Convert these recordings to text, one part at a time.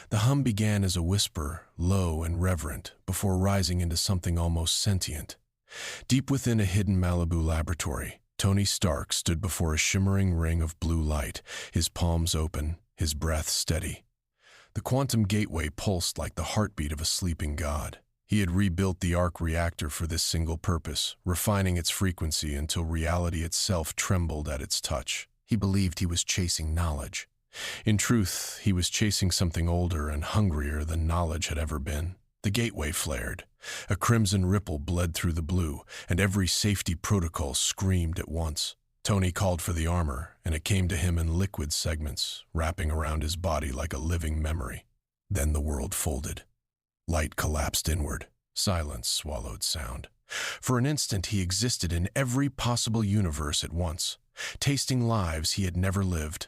The hum began as a whisper, low and reverent, before rising into something almost sentient. Deep within a hidden Malibu laboratory, Tony Stark stood before a shimmering ring of blue light, his palms open, his breath steady. The quantum gateway pulsed like the heartbeat of a sleeping god. He had rebuilt the arc reactor for this single purpose, refining its frequency until reality itself trembled at its touch. He believed he was chasing knowledge. In truth, he was chasing something older and hungrier than knowledge had ever been. The gateway flared. A crimson ripple bled through the blue, and every safety protocol screamed at once. Tony called for the armor, and it came to him in liquid segments, wrapping around his body like a living memory. Then the world folded. Light collapsed inward. Silence swallowed sound. For an instant, he existed in every possible universe at once, tasting lives he had never lived.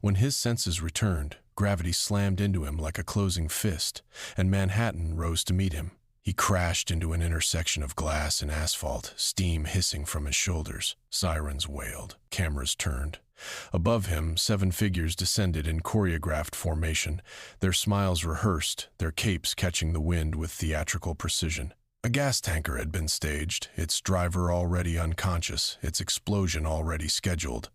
When his senses returned, gravity slammed into him like a closing fist, and Manhattan rose to meet him. He crashed into an intersection of glass and asphalt, steam hissing from his shoulders. Sirens wailed. Cameras turned. Above him, 7 figures descended in choreographed formation, their smiles rehearsed, their capes catching the wind with theatrical precision. A gas tanker had been staged, its driver already unconscious, its explosion already scheduled.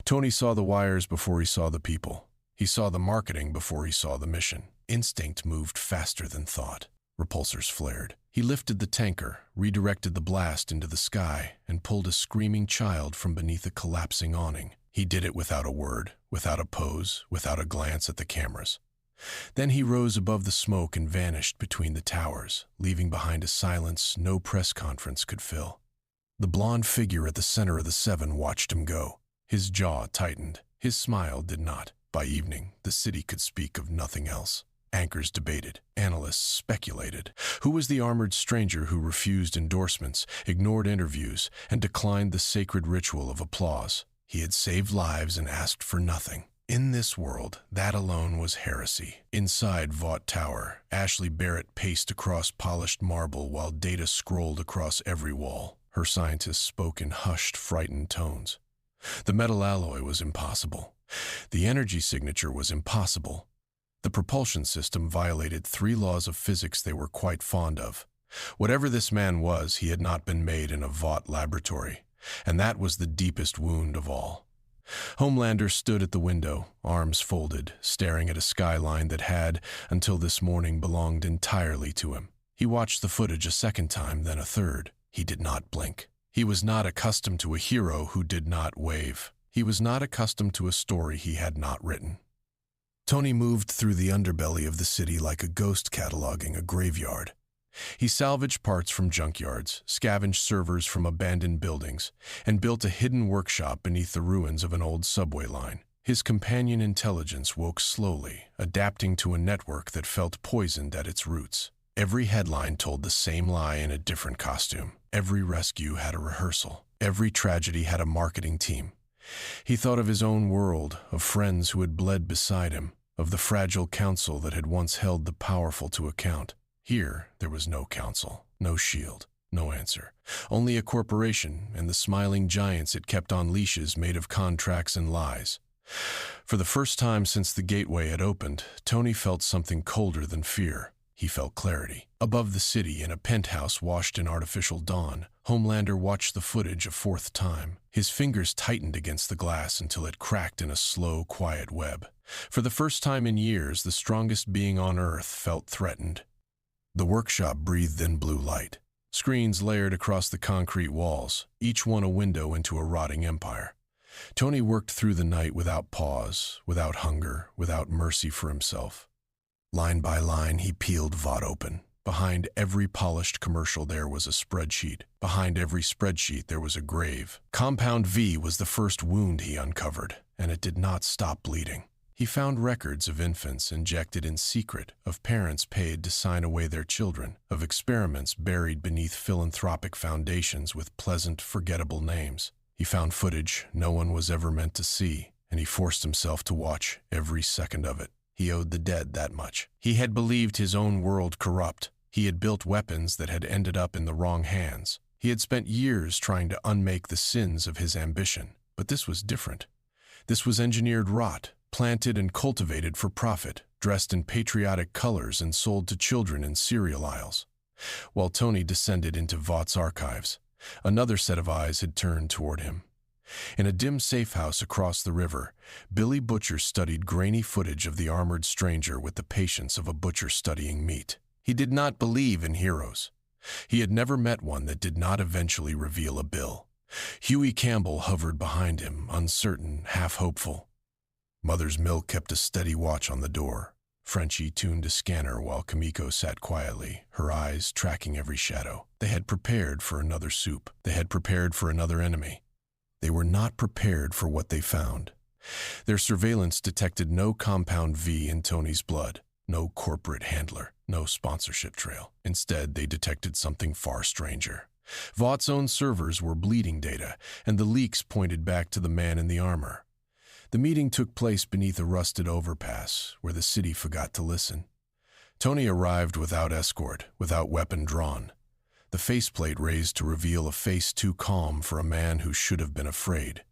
Tony saw the wires before he saw the people. He saw the marketing before he saw the mission. Instinct moved faster than thought. Repulsors flared. He lifted the tanker, redirected the blast into the sky, and pulled a screaming child from beneath a collapsing awning. He did it without a word, without a pose, without a glance at the cameras. Then he rose above the smoke and vanished between the towers, leaving behind a silence no press conference could fill. The blonde figure at the center of the 7 watched him go. His jaw tightened. His smile did not. By evening, the city could speak of nothing else. Anchors debated. Analysts speculated. Who was the armored stranger who refused endorsements, ignored interviews, and declined the sacred ritual of applause? He had saved lives and asked for nothing. In this world, that alone was heresy. Inside Vought Tower, Ashley Barrett paced across polished marble while data scrolled across every wall. Her scientists spoke in hushed, frightened tones. The metal alloy was impossible. The energy signature was impossible. The propulsion system violated 3 laws of physics they were quite fond of. Whatever this man was, he had not been made in a Vought laboratory, and that was the deepest wound of all. Homelander stood at the window, arms folded, staring at a skyline that had, until this morning, belonged entirely to him. He watched the footage a second time, then a third. He did not blink. He was not accustomed to a hero who did not wave. He was not accustomed to a story he had not written. Tony moved through the underbelly of the city like a ghost cataloging a graveyard. He salvaged parts from junkyards, scavenged servers from abandoned buildings, and built a hidden workshop beneath the ruins of an old subway line. His companion intelligence woke slowly, adapting to a network that felt poisoned at its roots. Every headline told the same lie in a different costume. Every rescue had a rehearsal. Every tragedy had a marketing team. He thought of his own world, of friends who had bled beside him, of the fragile council that had once held the powerful to account. Here, there was no council, no shield, no answer. Only a corporation and the smiling giants it kept on leashes made of contracts and lies. For the first time since the gateway had opened, Tony felt something colder than fear. He felt clarity. Above the city, in a penthouse washed in artificial dawn, Homelander watched the footage a 4th time. His fingers tightened against the glass until it cracked in a slow, quiet web. For the first time in years, the strongest being on Earth felt threatened. The workshop breathed in blue light. Screens layered across the concrete walls, each one a window into a rotting empire. Tony worked through the night without pause, without hunger, without mercy for himself. Line by line, he peeled Vought open. Behind every polished commercial there was a spreadsheet. Behind every spreadsheet there was a grave. Compound V was the first wound he uncovered, and it did not stop bleeding. He found records of infants injected in secret, of parents paid to sign away their children, of experiments buried beneath philanthropic foundations with pleasant, forgettable names. He found footage no one was ever meant to see, and he forced himself to watch every second of it. He owed the dead that much. He had believed his own world corrupt. He had built weapons that had ended up in the wrong hands. He had spent years trying to unmake the sins of his ambition. But this was different. This was engineered rot, planted and cultivated for profit, dressed in patriotic colors and sold to children in cereal aisles. While Tony descended into Vought's archives, another set of eyes had turned toward him. In a dim safe house across the river, Billy Butcher studied grainy footage of the armored stranger with the patience of a butcher studying meat. He did not believe in heroes. He had never met one that did not eventually reveal a bill. Huey Campbell hovered behind him, uncertain, half-hopeful. Mother's Milk kept a steady watch on the door. Frenchie tuned a scanner while Kimiko sat quietly, her eyes tracking every shadow. They had prepared for another soup. They had prepared for another enemy. They were not prepared for what they found. Their surveillance detected no compound V in Tony's blood, no corporate handler, no sponsorship trail. Instead, they detected something far stranger. Vought's own servers were bleeding data, and the leaks pointed back to the man in the armor. The meeting took place beneath a rusted overpass, where the city forgot to listen. Tony arrived without escort, without weapon drawn. The faceplate raised to reveal a face too calm for a man who should have been afraid.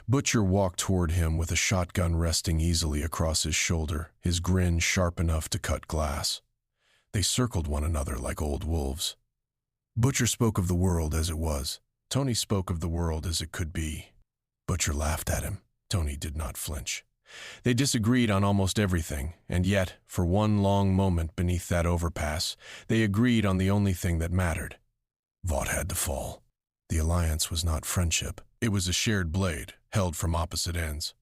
Butcher walked toward him with a shotgun resting easily across his shoulder, his grin sharp enough to cut glass. They circled one another like old wolves. Butcher spoke of the world as it was. Tony spoke of the world as it could be. Butcher laughed at him. Tony did not flinch. They disagreed on almost everything, and yet, for one long moment beneath that overpass, they agreed on the only thing that mattered. Vought had to fall. The alliance was not friendship. It was a shared blade, held from opposite ends.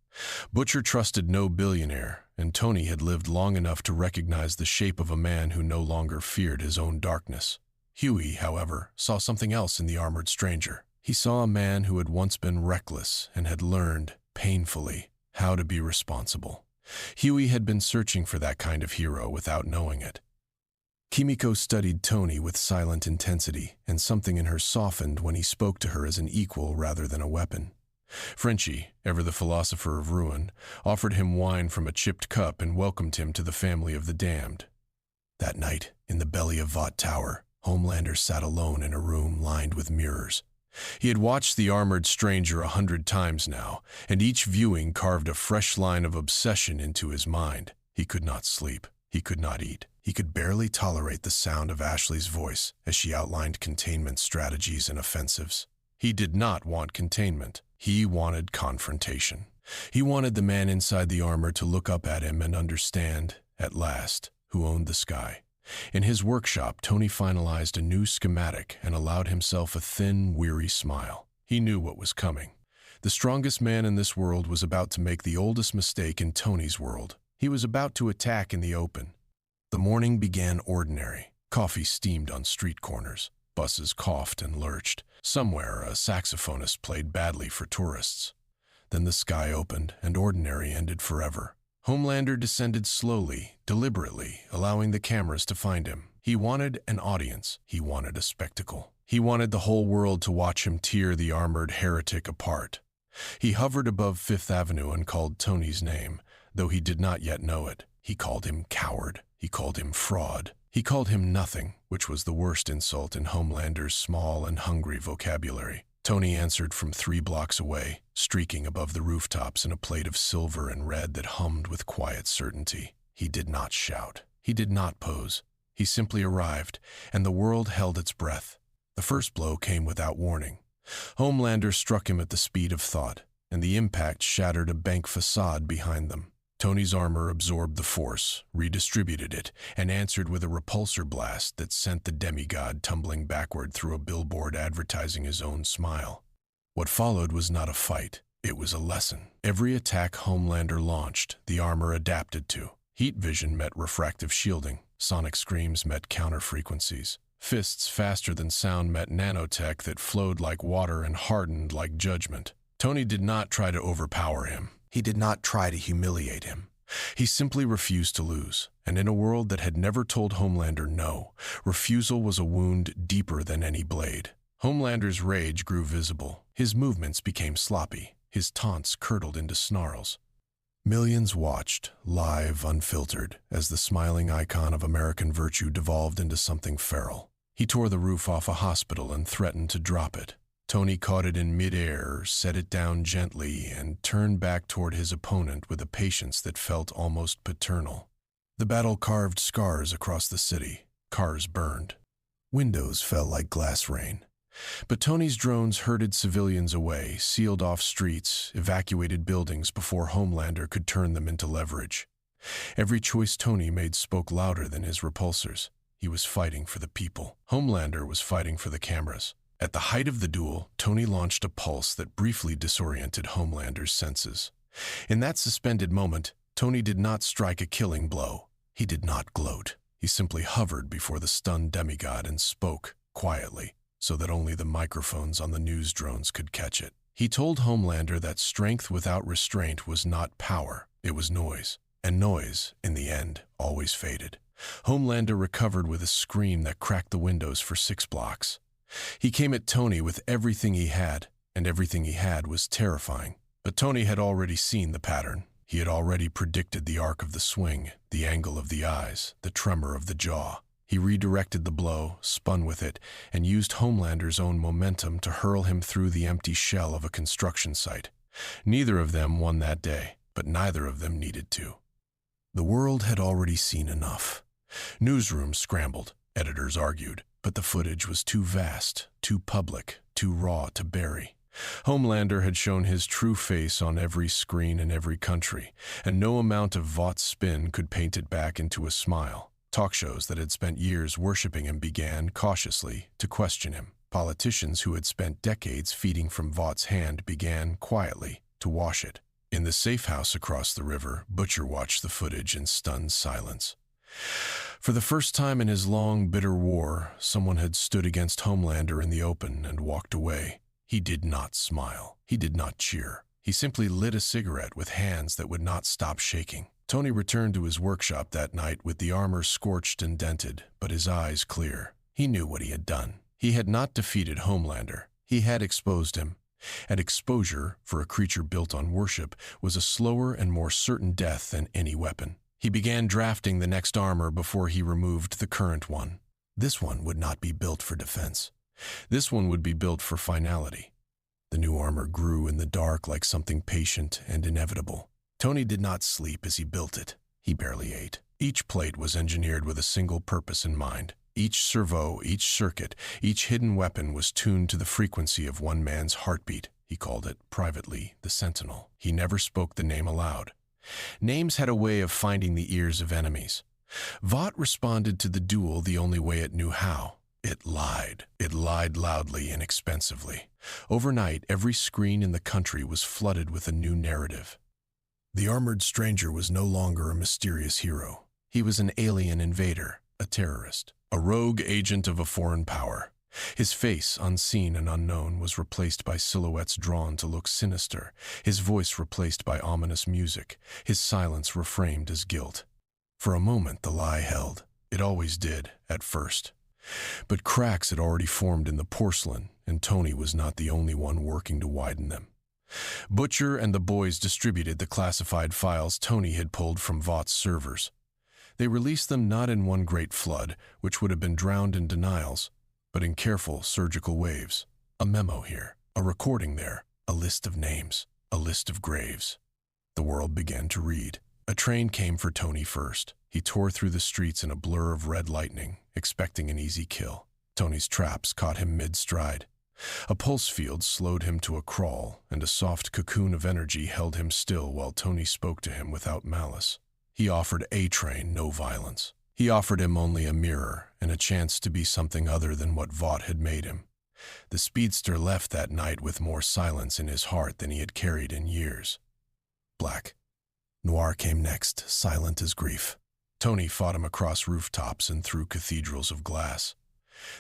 Butcher trusted no billionaire, and Tony had lived long enough to recognize the shape of a man who no longer feared his own darkness. Huey, however, saw something else in the armored stranger. He saw a man who had once been reckless and had learned, painfully, how to be responsible. Huey had been searching for that kind of hero without knowing it. Kimiko studied Tony with silent intensity, and something in her softened when he spoke to her as an equal rather than a weapon. Frenchie, ever the philosopher of ruin, offered him wine from a chipped cup and welcomed him to the family of the damned. That night, in the belly of Vought Tower, Homelander sat alone in a room lined with mirrors. He had watched the armored stranger 100 times now, and each viewing carved a fresh line of obsession into his mind. He could not sleep. He could not eat. He could barely tolerate the sound of Ashley's voice as she outlined containment strategies and offensives. He did not want containment. He wanted confrontation. He wanted the man inside the armor to look up at him and understand, at last, who owned the sky. In his workshop, Tony finalized a new schematic and allowed himself a thin, weary smile. He knew what was coming. The strongest man in this world was about to make the oldest mistake in Tony's world. He was about to attack in the open. The morning began ordinary. Coffee steamed on street corners. Buses coughed and lurched. Somewhere, a saxophonist played badly for tourists. Then the sky opened, and ordinary ended forever. Homelander descended slowly, deliberately, allowing the cameras to find him. He wanted an audience. He wanted a spectacle. He wanted the whole world to watch him tear the armored heretic apart. He hovered above Fifth Avenue and called Tony's name, though he did not yet know it. He called him coward. He called him fraud. He called him nothing, which was the worst insult in Homelander's small and hungry vocabulary. Tony answered from 3 blocks away, streaking above the rooftops in a plate of silver and red that hummed with quiet certainty. He did not shout. He did not pose. He simply arrived, and the world held its breath. The first blow came without warning. Homelander struck him at the speed of thought, and the impact shattered a bank facade behind them. Tony's armor absorbed the force, redistributed it, and answered with a repulsor blast that sent the demigod tumbling backward through a billboard advertising his own smile. What followed was not a fight. It was a lesson. Every attack Homelander launched, the armor adapted to. Heat vision met refractive shielding. Sonic screams met counter frequencies. Fists faster than sound met nanotech that flowed like water and hardened like judgment. Tony did not try to overpower him. He did not try to humiliate him. He simply refused to lose, and in a world that had never told Homelander no, refusal was a wound deeper than any blade. Homelander's rage grew visible. His movements became sloppy. His taunts curdled into snarls. Millions watched, live, unfiltered, as the smiling icon of American virtue devolved into something feral. He tore the roof off a hospital and threatened to drop it. Tony caught it in midair, set it down gently, and turned back toward his opponent with a patience that felt almost paternal. The battle carved scars across the city. Cars burned. Windows fell like glass rain. But Tony's drones herded civilians away, sealed off streets, evacuated buildings before Homelander could turn them into leverage. Every choice Tony made spoke louder than his repulsors. He was fighting for the people. Homelander was fighting for the cameras. At the height of the duel, Tony launched a pulse that briefly disoriented Homelander's senses. In that suspended moment, Tony did not strike a killing blow. He did not gloat. He simply hovered before the stunned demigod and spoke, quietly, so that only the microphones on the news drones could catch it. He told Homelander that strength without restraint was not power, it was noise. And noise, in the end, always faded. Homelander recovered with a scream that cracked the windows for 6 blocks. He came at Tony with everything he had, and everything he had was terrifying. But Tony had already seen the pattern. He had already predicted the arc of the swing, the angle of the eyes, the tremor of the jaw. He redirected the blow, spun with it, and used Homelander's own momentum to hurl him through the empty shell of a construction site. Neither of them won that day, but neither of them needed to. The world had already seen enough. Newsrooms scrambled, editors argued, but the footage was too vast, too public, too raw to bury. Homelander had shown his true face on every screen in every country, and no amount of Vought spin could paint it back into a smile. Talk shows that had spent years worshiping him began, cautiously, to question him. Politicians who had spent decades feeding from Vaught's hand began, quietly, to wash it. In the safe house across the river, Butcher watched the footage in stunned silence. For the first time in his long, bitter war, someone had stood against Homelander in the open and walked away. He did not smile. He did not cheer. He simply lit a cigarette with hands that would not stop shaking. Tony returned to his workshop that night with the armor scorched and dented, but his eyes clear. He knew what he had done. He had not defeated Homelander. He had exposed him. And exposure, for a creature built on worship, was a slower and more certain death than any weapon. He began drafting the next armor before he removed the current one. This one would not be built for defense. This one would be built for finality. The new armor grew in the dark like something patient and inevitable. Tony did not sleep as he built it. He barely ate. Each plate was engineered with a single purpose in mind. Each servo, each circuit, each hidden weapon was tuned to the frequency of one man's heartbeat. He called it, privately, the Sentinel. He never spoke the name aloud. Names had a way of finding the ears of enemies. Vought responded to the duel the only way it knew how. It lied. It lied loudly and expensively. Overnight, every screen in the country was flooded with a new narrative. The armored stranger was no longer a mysterious hero. He was an alien invader, a terrorist, a rogue agent of a foreign power. His face, unseen and unknown, was replaced by silhouettes drawn to look sinister, his voice replaced by ominous music, his silence reframed as guilt. For a moment the lie held. It always did, at first. But cracks had already formed in the porcelain, and Tony was not the only one working to widen them. Butcher and the boys distributed the classified files Tony had pulled from Vaught's servers. They released them not in one great flood, which would have been drowned in denials, but in careful surgical waves. A memo here, a recording there, a list of names, a list of graves. The world began to read. A train came for Tony first. He tore through the streets in a blur of red lightning, expecting an easy kill. Tony's traps caught him mid-stride. A pulse field slowed him to a crawl, and a soft cocoon of energy held him still while Tony spoke to him without malice. He offered A-Train no violence. He offered him only a mirror and a chance to be something other than what Vought had made him. The speedster left that night with more silence in his heart than he had carried in years. Black. Noir came next, silent as grief. Tony fought him across rooftops and through cathedrals of glass.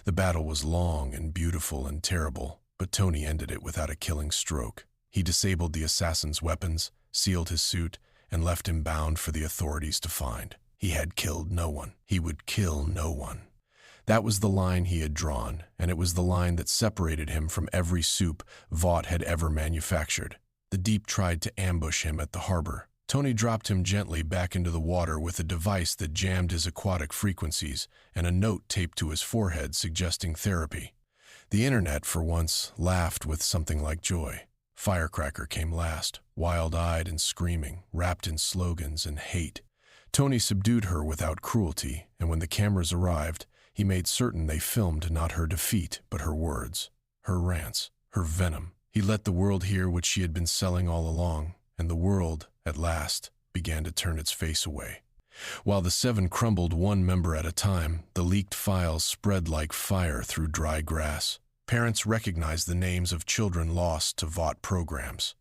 The battle was long and beautiful and terrible, but Tony ended it without a killing stroke. He disabled the assassin's weapons, sealed his suit, and left him bound for the authorities to find. He had killed no one. He would kill no one. That was the line he had drawn, and it was the line that separated him from every soup Vought had ever manufactured. The deep tried to ambush him at the harbor. Tony dropped him gently back into the water with a device that jammed his aquatic frequencies and a note taped to his forehead suggesting therapy. The internet, for once, laughed with something like joy. Firecracker came last, wild-eyed and screaming, wrapped in slogans and hate. Tony subdued her without cruelty, and when the cameras arrived, he made certain they filmed not her defeat, but her words, her rants, her venom. He let the world hear what she had been selling all along, and the world, at last, began to turn its face away. While the seven crumbled one member at a time, the leaked files spread like fire through dry grass. Parents recognized the names of children lost to Vought programs.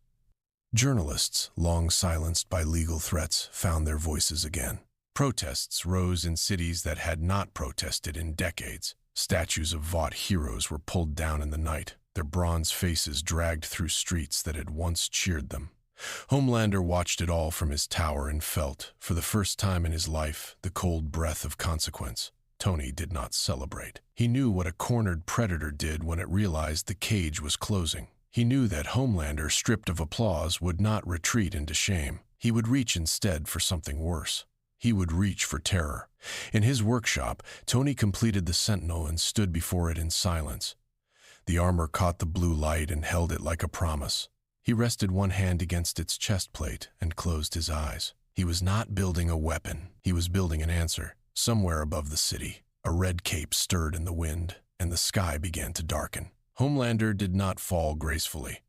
Journalists, long silenced by legal threats, found their voices again. Protests rose in cities that had not protested in decades. Statues of Vought heroes were pulled down in the night, their bronze faces dragged through streets that had once cheered them. Homelander watched it all from his tower and felt, for the first time in his life, the cold breath of consequence. Tony did not celebrate. He knew what a cornered predator did when it realized the cage was closing. He knew that Homelander, stripped of applause, would not retreat into shame. He would reach instead for something worse. He would reach for terror. In his workshop, Tony completed the Sentinel and stood before it in silence. The armor caught the blue light and held it like a promise. He rested one hand against its chest plate and closed his eyes. He was not building a weapon. He was building an answer. Somewhere above the city, a red cape stirred in the wind, and the sky began to darken. Homelander did not fall gracefully.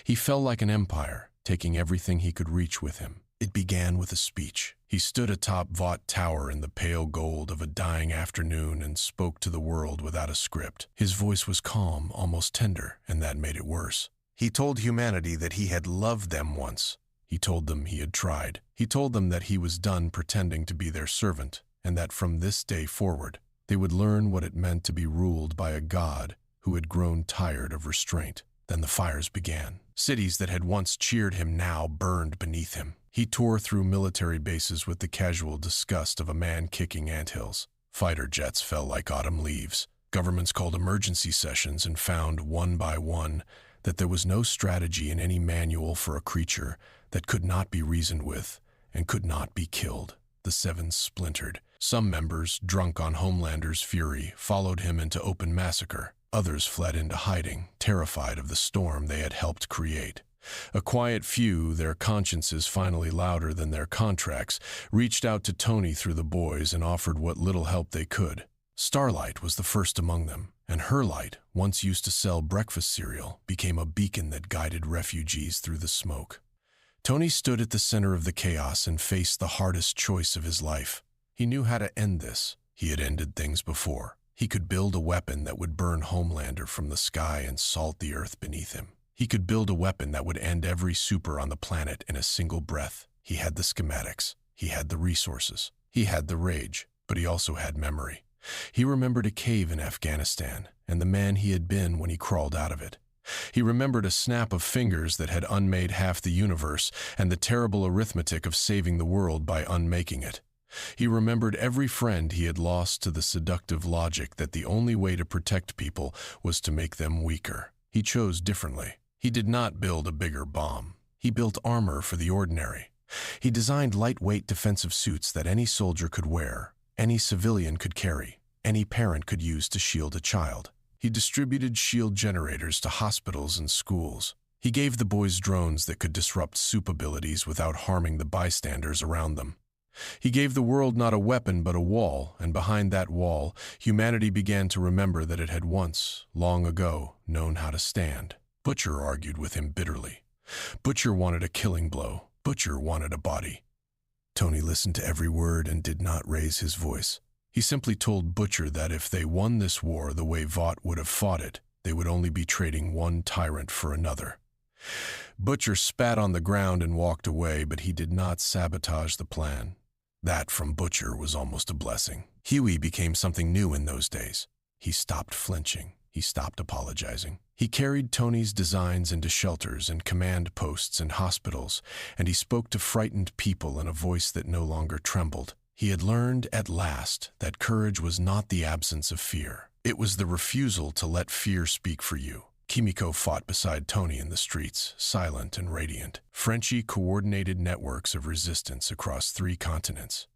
He fell like an empire, taking everything he could reach with him. It began with a speech. He stood atop Vought Tower in the pale gold of a dying afternoon and spoke to the world without a script. His voice was calm, almost tender, and that made it worse. He told humanity that he had loved them once. He told them he had tried. He told them that he was done pretending to be their servant, and that from this day forward, they would learn what it meant to be ruled by a god who had grown tired of restraint. Then the fires began. Cities that had once cheered him now burned beneath him. He tore through military bases with the casual disgust of a man kicking anthills. Fighter jets fell like autumn leaves. Governments called emergency sessions and found, one by one, that there was no strategy in any manual for a creature that could not be reasoned with and could not be killed. The seven splintered. Some members, drunk on Homelander's fury, followed him into open massacre. Others fled into hiding, terrified of the storm they had helped create. A quiet few, their consciences finally louder than their contracts, reached out to Tony through the boys and offered what little help they could. Starlight was the first among them, and her light, once used to sell breakfast cereal, became a beacon that guided refugees through the smoke. Tony stood at the center of the chaos and faced the hardest choice of his life. He knew how to end this. He had ended things before. He could build a weapon that would burn Homelander from the sky and salt the earth beneath him. He could build a weapon that would end every super on the planet in a single breath. He had the schematics. He had the resources. He had the rage, but he also had memory. He remembered a cave in Afghanistan and the man he had been when he crawled out of it. He remembered a snap of fingers that had unmade half the universe and the terrible arithmetic of saving the world by unmaking it. He remembered every friend he had lost to the seductive logic that the only way to protect people was to make them weaker. He chose differently. He did not build a bigger bomb. He built armor for the ordinary. He designed lightweight defensive suits that any soldier could wear, any civilian could carry, any parent could use to shield a child. He distributed shield generators to hospitals and schools. He gave the boys drones that could disrupt soup abilities without harming the bystanders around them. He gave the world not a weapon but a wall, and behind that wall, humanity began to remember that it had once, long ago, known how to stand. Butcher argued with him bitterly. Butcher wanted a killing blow. Butcher wanted a body. Tony listened to every word and did not raise his voice. He simply told Butcher that if they won this war the way Vought would have fought it, they would only be trading one tyrant for another. Butcher spat on the ground and walked away, but he did not sabotage the plan. That, from Butcher, was almost a blessing. Huey became something new in those days. He stopped flinching. He stopped apologizing. He carried Tony's designs into shelters and command posts and hospitals, and he spoke to frightened people in a voice that no longer trembled. He had learned, at last, that courage was not the absence of fear. It was the refusal to let fear speak for you. Kimiko fought beside Tony in the streets, silent and radiant. Frenchie coordinated networks of resistance across 3 continents.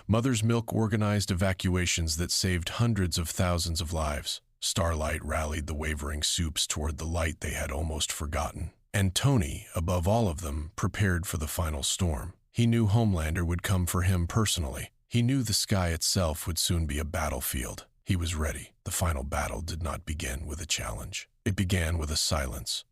Mother's Milk organized evacuations that saved hundreds of thousands of lives. Starlight rallied the wavering soups toward the light they had almost forgotten. And Tony, above all of them, prepared for the final storm. He knew Homelander would come for him personally. He knew the sky itself would soon be a battlefield. He was ready. The final battle did not begin with a challenge. It began with a silence.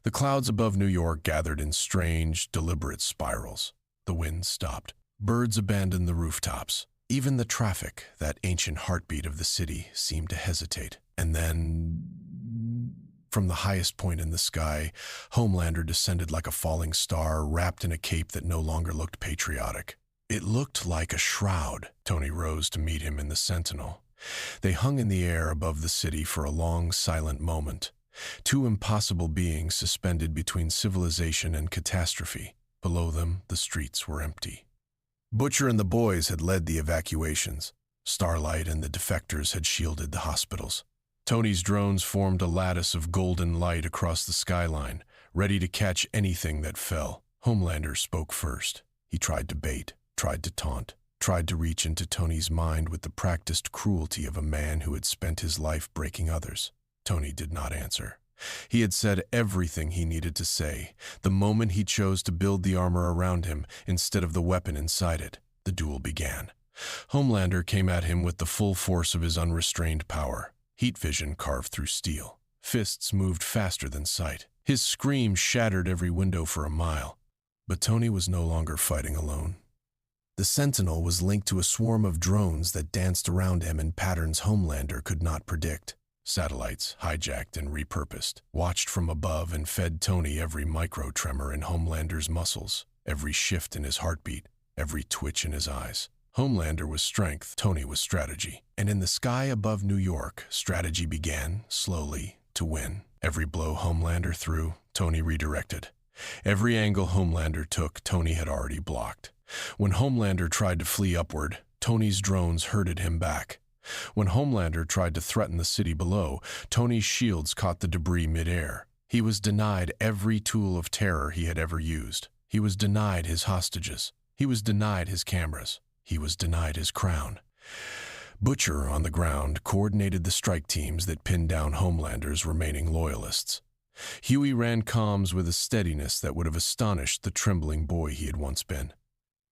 The clouds above New York gathered in strange, deliberate spirals. The wind stopped. Birds abandoned the rooftops. Even the traffic, that ancient heartbeat of the city, seemed to hesitate. And then, from the highest point in the sky, Homelander descended like a falling star, wrapped in a cape that no longer looked patriotic. It looked like a shroud. Tony rose to meet him in the Sentinel. They hung in the air above the city for a long, silent moment. Two impossible beings suspended between civilization and catastrophe. Below them, the streets were empty. Butcher and the boys had led the evacuations. Starlight and the defectors had shielded the hospitals. Tony's drones formed a lattice of golden light across the skyline, ready to catch anything that fell. Homelander spoke first. He tried to bait, tried to taunt, tried to reach into Tony's mind with the practiced cruelty of a man who had spent his life breaking others. Tony did not answer. He had said everything he needed to say, the moment he chose to build the armor around him instead of the weapon inside it. The duel began. Homelander came at him with the full force of his unrestrained power. Heat vision carved through steel. Fists moved faster than sight. His scream shattered every window for a mile. But Tony was no longer fighting alone. The Sentinel was linked to a swarm of drones that danced around him in patterns Homelander could not predict. Satellites, hijacked and repurposed, watched from above and fed Tony every micro-tremor in Homelander's muscles, every shift in his heartbeat, every twitch in his eyes. Homelander was strength, Tony was strategy. And in the sky above New York, strategy began, slowly, to win. Every blow Homelander threw, Tony redirected. Every angle Homelander took, Tony had already blocked. When Homelander tried to flee upward, Tony's drones herded him back. When Homelander tried to threaten the city below, Tony's shields caught the debris midair. He was denied every tool of terror he had ever used. He was denied his hostages. He was denied his cameras. He was denied his crown. Butcher, on the ground, coordinated the strike teams that pinned down Homelander's remaining loyalists. Huey ran comms with a steadiness that would have astonished the trembling boy he had once been.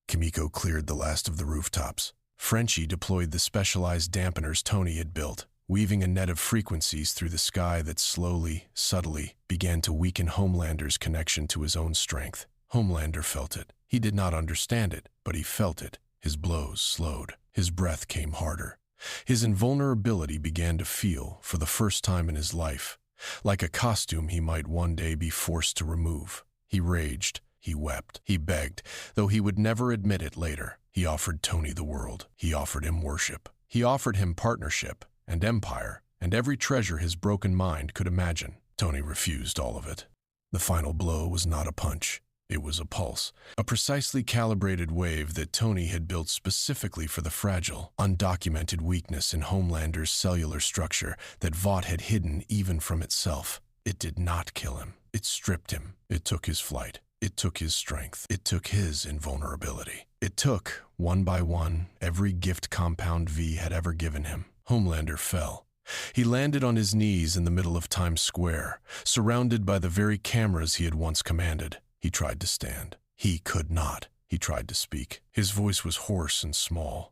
Kimiko cleared the last of the rooftops. Frenchie deployed the specialized dampeners Tony had built, weaving a net of frequencies through the sky that slowly, subtly, began to weaken Homelander's connection to his own strength. Homelander felt it. He did not understand it, but he felt it. His blows slowed. His breath came harder. His invulnerability began to feel, for the first time in his life, like a costume he might one day be forced to remove. He raged. He wept. He begged, though he would never admit it later. He offered Tony the world. He offered him worship. He offered him partnership and empire and every treasure his broken mind could imagine. Tony refused all of it. The final blow was not a punch. It was a pulse, a precisely calibrated wave that Tony had built specifically for the fragile, undocumented weakness in Homelander's cellular structure that Vought had hidden even from itself. It did not kill him. It stripped him. It took his flight. It took his strength. It took his invulnerability. It took, one by one, every gift Compound V had ever given him. Homelander fell. He landed on his knees in the middle of Times Square, surrounded by the very cameras he had once commanded. He tried to stand. He could not. He tried to speak. His voice was hoarse and small.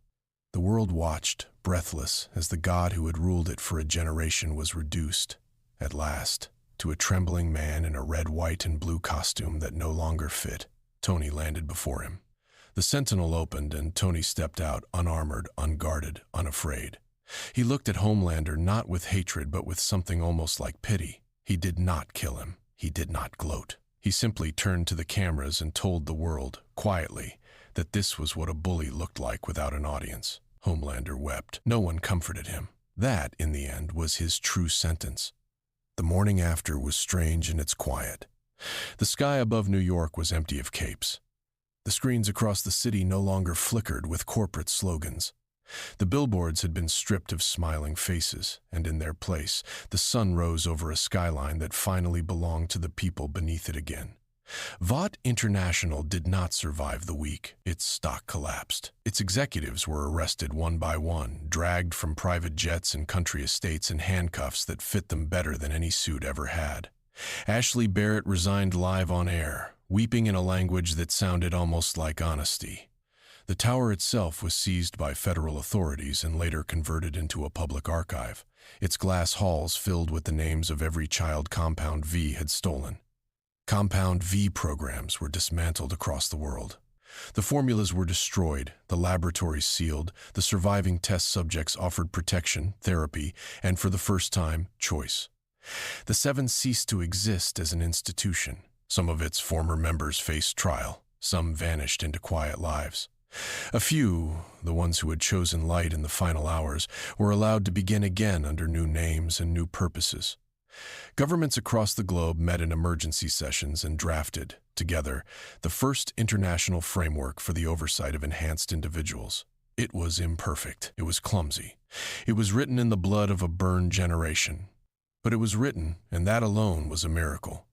The world watched, breathless, as the god who had ruled it for a generation was reduced, at last, to a trembling man in a red, white, and blue costume that no longer fit. Tony landed before him. The Sentinel opened, and Tony stepped out, unarmored, unguarded, unafraid. He looked at Homelander not with hatred but with something almost like pity. He did not kill him. He did not gloat. He simply turned to the cameras and told the world, quietly, that this was what a bully looked like without an audience. Homelander wept. No one comforted him. That, in the end, was his true sentence. The morning after was strange in its quiet. The sky above New York was empty of capes. The screens across the city no longer flickered with corporate slogans. The billboards had been stripped of smiling faces, and in their place, the sun rose over a skyline that finally belonged to the people beneath it again. Vought International did not survive the week. Its stock collapsed. Its executives were arrested one by one, dragged from private jets and country estates in handcuffs that fit them better than any suit ever had. Ashley Barrett resigned live on air, weeping in a language that sounded almost like honesty. The tower itself was seized by federal authorities and later converted into a public archive, its glass halls filled with the names of every child Compound V had stolen. Compound V programs were dismantled across the world. The formulas were destroyed, the laboratories sealed, the surviving test subjects offered protection, therapy, and for the first time, choice. The Seven ceased to exist as an institution. Some of its former members faced trial. Some vanished into quiet lives. A few, the ones who had chosen light in the final hours, were allowed to begin again under new names and new purposes. Governments across the globe met in emergency sessions and drafted, together, the first international framework for the oversight of enhanced individuals. It was imperfect. It was clumsy. It was written in the blood of a burned generation. But it was written, and that alone was a miracle.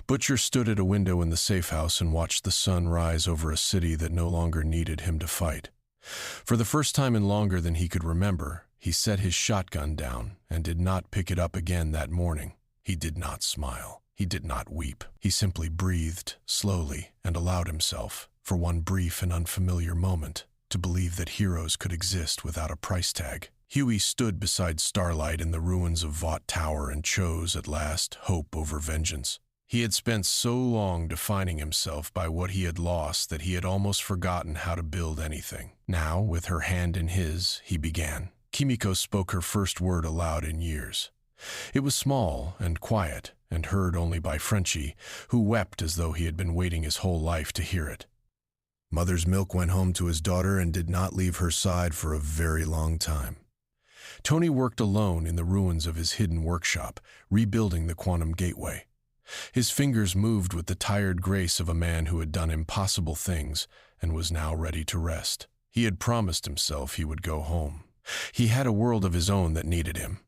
Butcher stood at a window in the safe house and watched the sun rise over a city that no longer needed him to fight. For the first time in longer than he could remember, he set his shotgun down and did not pick it up again that morning. He did not smile. He did not weep. He simply breathed slowly and allowed himself, for one brief and unfamiliar moment, to believe that heroes could exist without a price tag. Huey stood beside Starlight in the ruins of Vought Tower and chose, at last, hope over vengeance. He had spent so long defining himself by what he had lost that he had almost forgotten how to build anything. Now, with her hand in his, he began. Kimiko spoke her first word aloud in years. It was small and quiet, and heard only by Frenchie, who wept as though he had been waiting his whole life to hear it. Mother's Milk went home to his daughter and did not leave her side for a very long time. Tony worked alone in the ruins of his hidden workshop, rebuilding the quantum gateway. His fingers moved with the tired grace of a man who had done impossible things and was now ready to rest. He had promised himself he would go home. He had a world of his own that needed him.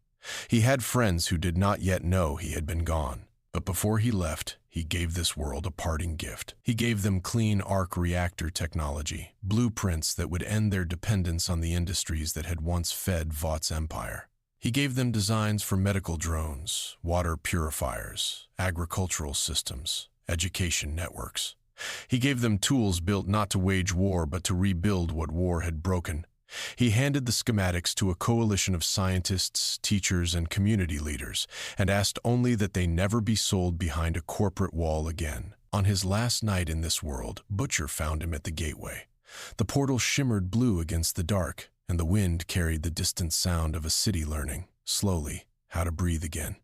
He had friends who did not yet know he had been gone. But before he left, he gave this world a parting gift. He gave them clean arc reactor technology, blueprints that would end their dependence on the industries that had once fed Vought's empire. He gave them designs for medical drones, water purifiers, agricultural systems, education networks. He gave them tools built not to wage war but to rebuild what war had broken. He handed the schematics to a coalition of scientists, teachers, and community leaders, and asked only that they never be sold behind a corporate wall again. On his last night in this world, Butcher found him at the gateway. The portal shimmered blue against the dark, and the wind carried the distant sound of a city learning, slowly, how to breathe again.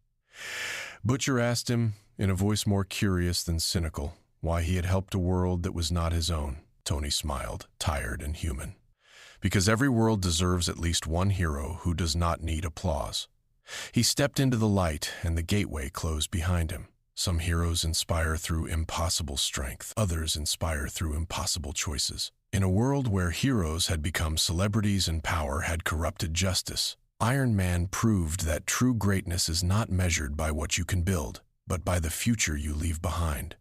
Butcher asked him, in a voice more curious than cynical, why he had helped a world that was not his own. Tony smiled, tired and human. Because every world deserves at least one hero who does not need applause. He stepped into the light, and the gateway closed behind him. Some heroes inspire through impossible strength. Others inspire through impossible choices. In a world where heroes had become celebrities and power had corrupted justice, Iron Man proved that true greatness is not measured by what you can build, but by the future you leave behind.